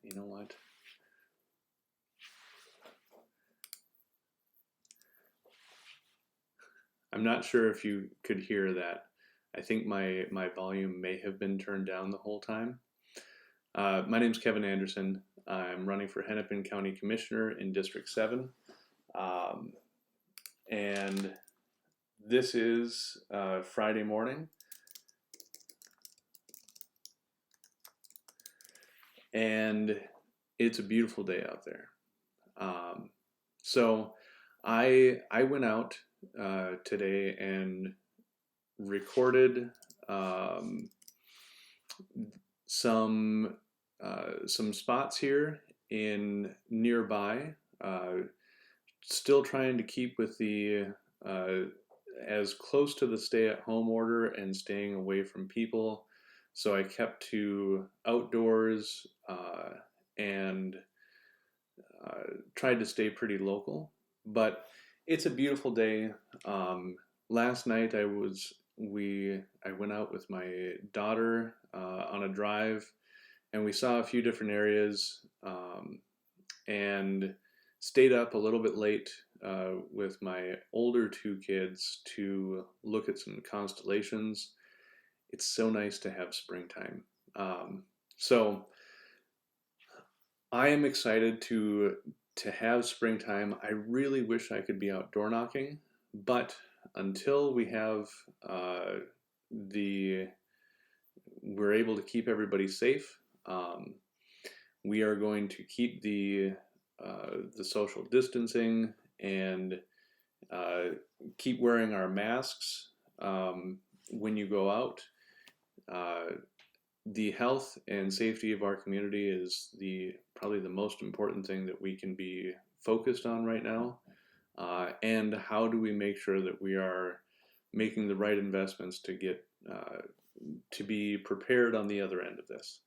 You know what? I'm not sure if you could hear that. I think my volume may have been turned down the whole time. My name's Kevin Anderson. I'm running for Hennepin County Commissioner in District 7. Um, and this is Friday morning. And it's a beautiful day out there. So I went out today and recorded um, some some spots here in nearby. Still trying to keep with the uh, as close to the stay-at-home order and staying away from people. So I kept to outdoors and tried to stay pretty local. But it's a beautiful day. Last night I went out with my daughter on a drive, and we saw a few different areas, and stayed up a little bit late with my older two kids to look at some constellations. It's so nice to have springtime. So I am excited to have springtime. I really wish I could be outdoor knocking, but until we have the we're able to keep everybody safe, we are going to keep the social distancing and uh, keep wearing our masks when you go out. Uh, the health and safety of our community is the probably the most important thing that we can be focused on right now. And how do we make sure that we are making the right investments to get to be prepared on the other end of this?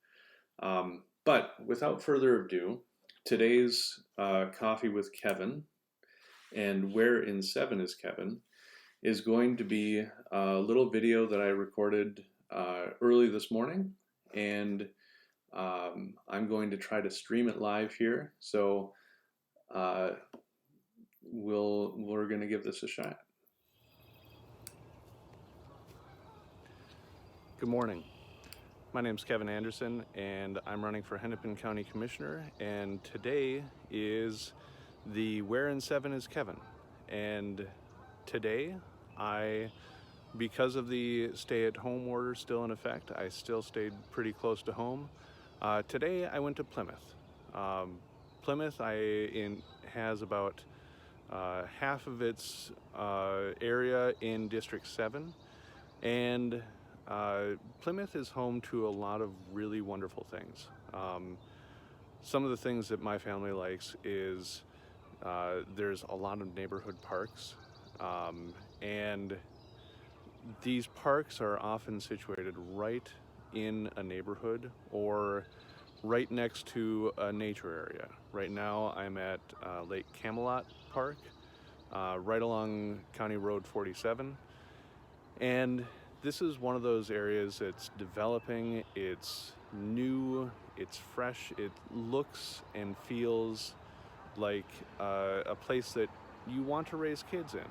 But without further ado, today's Coffee with Kevin and Where in Seven is Kevin is going to be a little video that I recorded early this morning, and I'm going to try to stream it live here. So uh, we're going to give this a shot. Good morning. My name's Kevin Anderson, and I'm running for Hennepin County Commissioner. And today is the Where in Seven is Kevin. And today, because of the stay-at-home order still in effect, I still stayed pretty close to home. Today, I went to Plymouth. Plymouth has about half of its area in District 7, and Plymouth is home to a lot of really wonderful things. Some of the things that my family likes is there's a lot of neighborhood parks, and these parks are often situated right in a neighborhood or right next to a nature area. Right now I'm at Lake Camelot Park, right along County Road 47. And this is one of those areas that's developing. It's new, it's fresh, it looks and feels like a place that you want to raise kids in.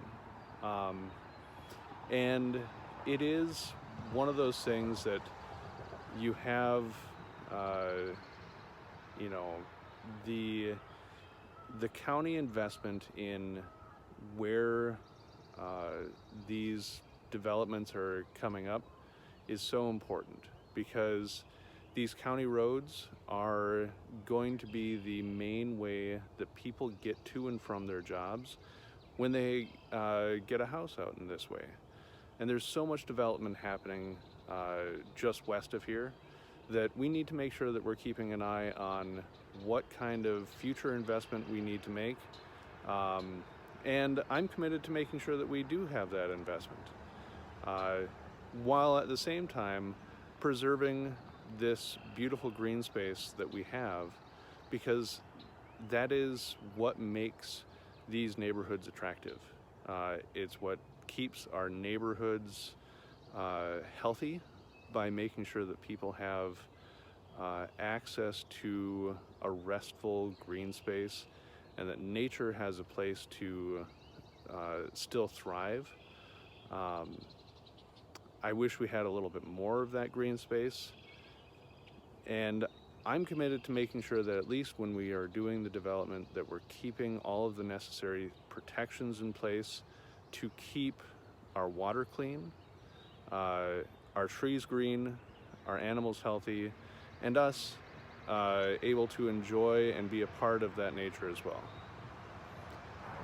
And it is one of those things that you have, you know, the county investment in where these developments are coming up is so important, because these county roads are going to be the main way that people get to and from their jobs when they get a house out in this way. And there's so much development happening just west of here that we need to make sure that we're keeping an eye on what kind of future investment we need to make. And I'm committed to making sure that we do have that investment, while at the same time preserving this beautiful green space that we have, because that is what makes these neighborhoods attractive. It's what keeps our neighborhoods healthy by making sure that people have access to a restful green space, and that nature has a place to still thrive. I wish we had a little bit more of that green space, and I'm committed to making sure that at least when we are doing the development that we're keeping all of the necessary protections in place to keep our water clean, our trees green, our animals healthy, and us able to enjoy and be a part of that nature as well.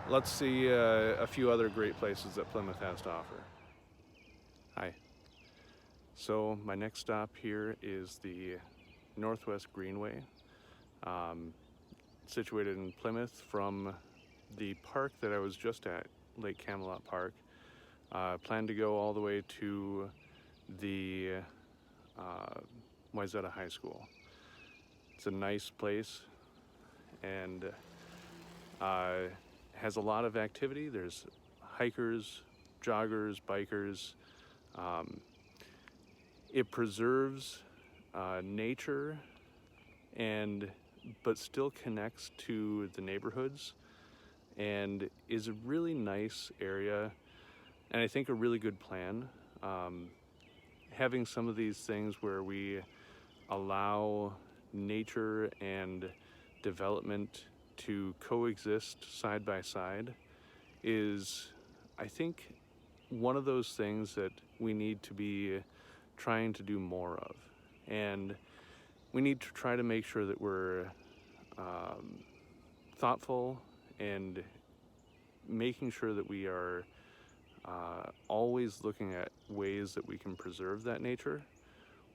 Let's see a few other great places that Plymouth has to offer. Hi. So my next stop here is the Northwest Greenway, situated in Plymouth from the park that I was just at, Lake Camelot Park. Plan to go all the way to the Wayzata High School. It's a nice place and has a lot of activity. There's hikers, joggers, bikers. It preserves nature but still connects to the neighborhoods, and is a really nice area, and I think a really good plan. Having some of these things where we allow nature and development to coexist side by side is, I think, one of those things that we need to be trying to do more of. And we need to try to make sure that we're thoughtful and making sure that we are always looking at ways that we can preserve that nature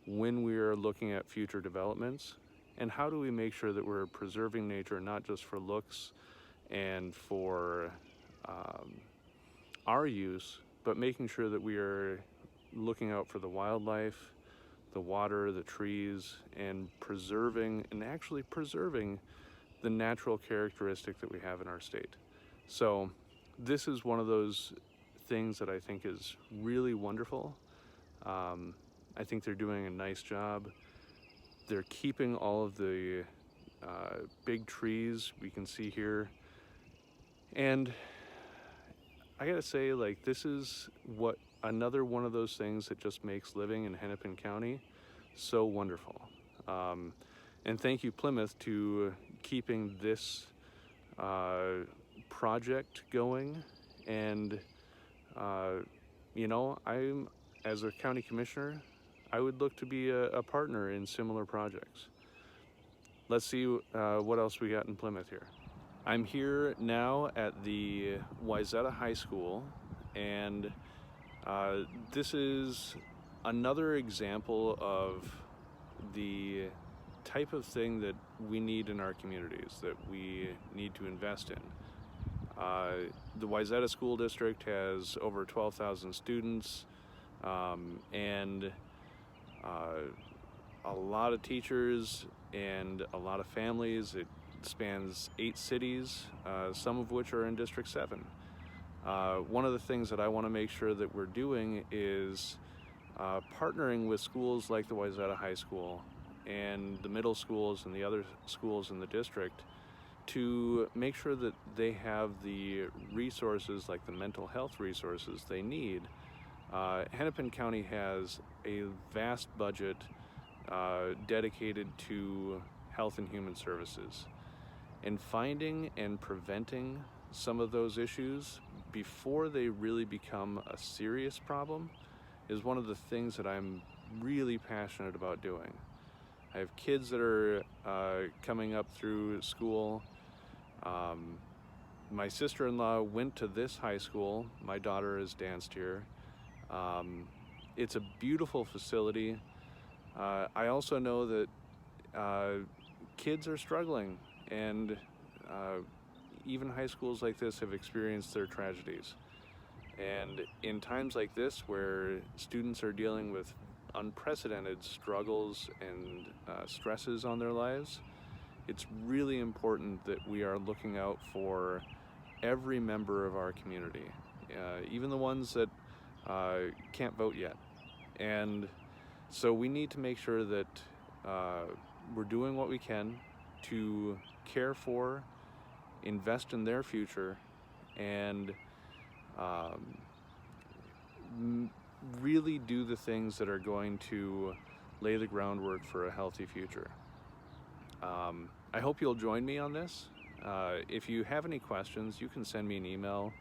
when we are looking at future developments. And how do we make sure that we're preserving nature not just for looks and for our use, but making sure that we are looking out for the wildlife, the water, the trees, and actually preserving the natural characteristic that we have in our state. So this is one of those things that I think is really wonderful. I think they're doing a nice job. They're keeping all of the big trees we can see here. And I gotta say, like, this is another one of those things that just makes living in Hennepin County so wonderful. And thank you, Plymouth, to keeping this project going. And as a county commissioner, I would look to be a partner in similar projects. Let's see what else we got in Plymouth here. I'm here now at the Wayzata High School, and this is another example of the type of thing that we need in our communities, that we need to invest in. The Wayzata School District has over 12,000 students, and a lot of teachers and a lot of families. It spans 8 cities, some of which are in District 7. One of the things that I want to make sure that we're doing is partnering with schools like the Wayzata High School and the middle schools and the other schools in the district to make sure that they have the resources, like the mental health resources they need. Hennepin County has a vast budget dedicated to health and human services, and finding and preventing some of those issues before they really become a serious problem is one of the things that I'm really passionate about doing. I have kids that are coming up through school. My sister-in-law went to this high school. My daughter has danced here. It's a beautiful facility. I also know that kids are struggling, and even high schools like this have experienced their tragedies. And in times like this, where students are dealing with unprecedented struggles and stresses on their lives, it's really important that we are looking out for every member of our community, even the ones that can't vote yet. And so we need to make sure that we're doing what we can to care for, invest in their future, and really do the things that are going to lay the groundwork for a healthy future. I hope you'll join me on this. If you have any questions, you can send me an email,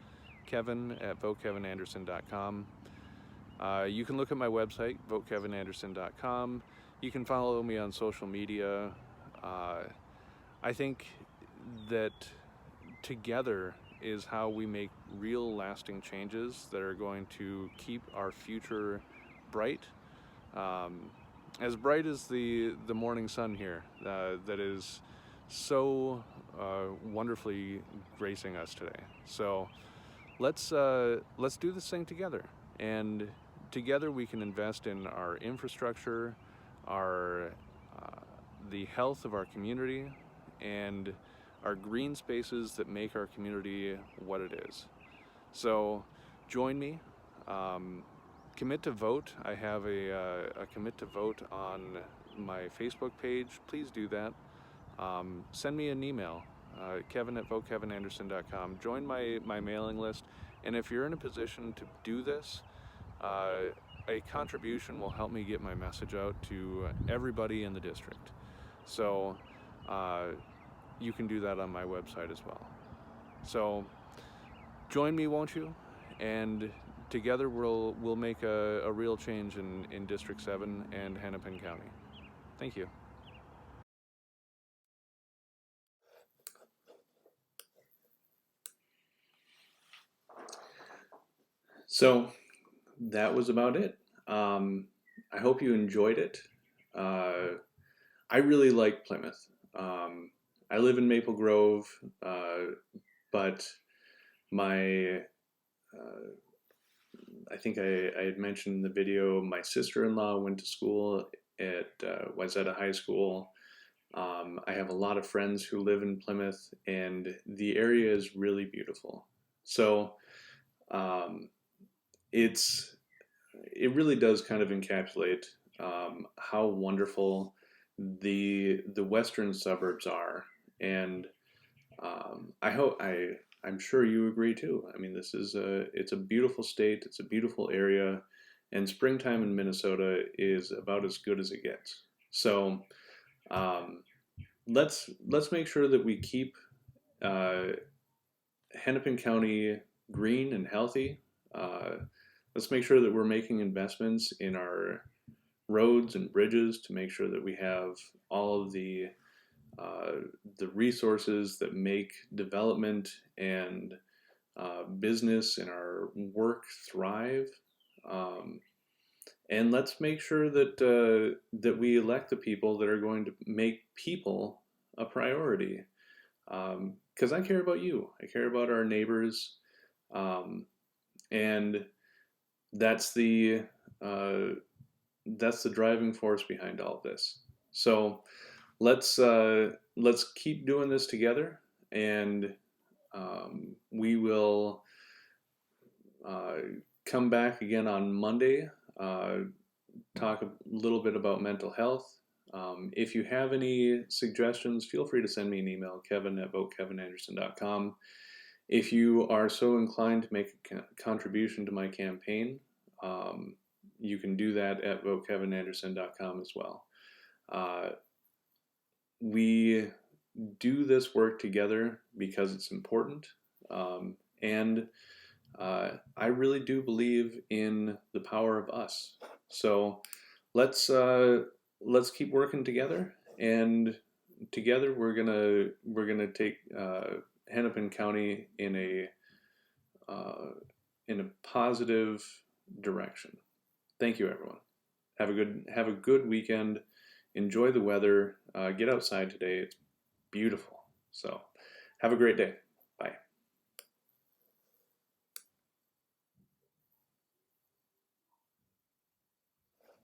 kevin@votekevinanderson.com. You can look at my website, votekevinanderson.com. You can follow me on social media. I think that together is how we make real lasting changes that are going to keep our future bright. As bright as the morning sun here that is so wonderfully gracing us today. So let's do this thing together, and together we can invest in our infrastructure, our the health of our community, and our green spaces that make our community what it is. So join me. Commit to vote. I have a commit to vote on my Facebook page. Please do that. Send me an email, kevin@votekevinanderson.com. Join my mailing list. And if you're in a position to do this, a contribution will help me get my message out to everybody in the district. So you can do that on my website as well. So join me, won't you? And together we'll make a real change in District 7 and Hennepin County. Thank you. So that was about it. I hope you enjoyed it. I really like Plymouth. I live in Maple Grove, but my I think I had mentioned in the video, my sister-in-law went to school at Wayzata High School. I have a lot of friends who live in Plymouth, and the area is really beautiful. So it really does kind of encapsulate how wonderful the western suburbs are, and I'm sure you agree too. I mean, it's a beautiful state, it's a beautiful area, and springtime in Minnesota is about as good as it gets. So let's make sure that we keep Hennepin County green and healthy. Let's make sure that we're making investments in our roads and bridges to make sure that we have all of the resources that make development and business and our work thrive. And let's make sure that that we elect the people that are going to make people a priority. Because I care about you. I care about our neighbors, and that's the driving force behind all of this. So let's keep doing this together, and we will come back again on Monday, talk a little bit about mental health. If you have any suggestions, feel free to send me an email, kevin@votekevinanderson.com. If you are so inclined to make a contribution to my campaign, you can do that at votekevinanderson.com as well. We do this work together because it's important, and I really do believe in the power of us. So let's keep working together, and together we're gonna take Hennepin County in a positive direction. Thank you, everyone. Have a good weekend. Enjoy the weather. Get outside today. It's beautiful. So have a great day.